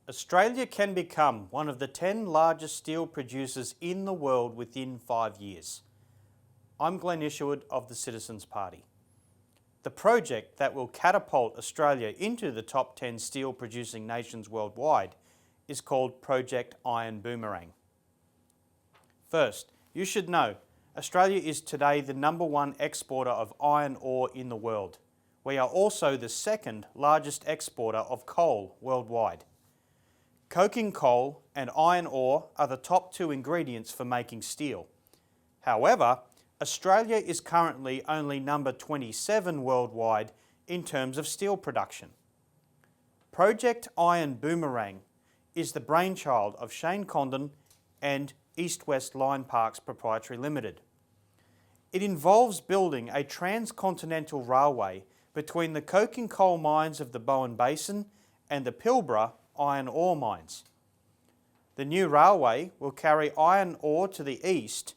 Australia can become one of the 10 largest steel producers in the world within 5 years. I'm Glenn Isherwood of the Citizens Party. The project that will catapult Australia into the top 10 steel producing nations worldwide is called Project IRON Boomerang. First, you should know Australia is today the #1 exporter of iron ore in the world. We are also the second largest exporter of coal worldwide. Coking coal and iron ore are the top 2 ingredients for making steel. However, Australia is currently only number 27 worldwide in terms of steel production. Project IRON Boomerang is the brainchild of Shane Condon and East West Line Parks Proprietary Limited. It involves building a transcontinental railway between the coking coal mines of the Bowen Basin and the Pilbara iron ore mines. The new railway will carry iron ore to the east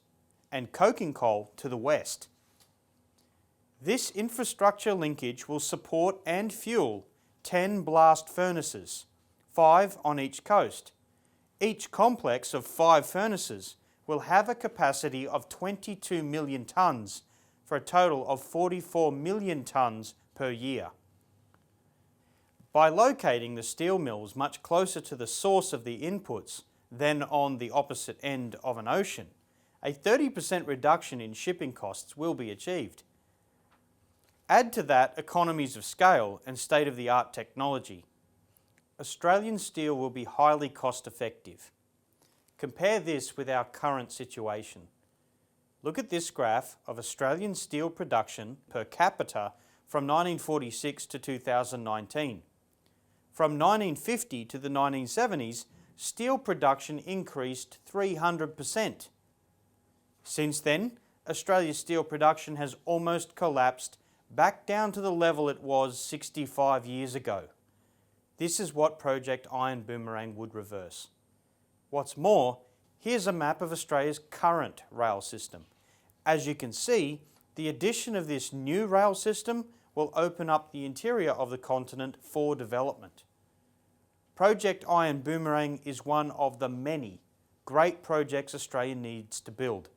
and coking coal to the west. This infrastructure linkage will support and fuel 10 blast furnaces, 5 on each coast. Each complex of 5 furnaces will have a capacity of 22 million tonnes for a total of 44 million tonnes per year. By locating the steel mills much closer to the source of the inputs than on the opposite end of an ocean, a 30% reduction in shipping costs will be achieved. Add to that economies of scale and state-of-the-art technology. Australian steel will be highly cost-effective. Compare this with our current situation. Look at this graph of Australian steel production per capita from 1946 to 2019. From 1950 to the 1970s, steel production increased 300%. Since then, Australia's steel production has almost collapsed back down to the level it was 65 years ago. This is what Project IRON Boomerang would reverse. What's more, here's a map of Australia's current rail system. As you can see, the addition of this new rail system will open up the interior of the continent for development. Project IRON Boomerang is one of the many great projects Australia needs to build.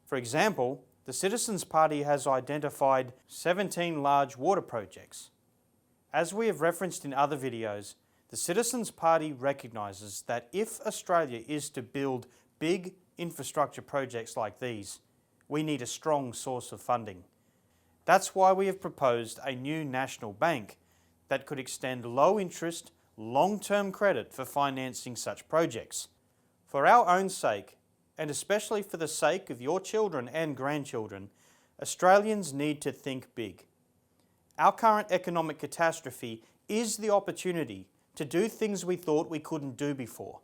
For example, the Citizens Party has identified 17 large water projects. As we have referenced in other videos, the Citizens Party recognises that if Australia is to build big infrastructure projects like these, we need a strong source of funding. That's why we have proposed a new national bank that could extend low-interest, long-term credit for financing such projects. For our own sake, and especially for the sake of your children and grandchildren, Australians need to think big. Our current economic catastrophe is the opportunity to do things we thought we couldn't do before.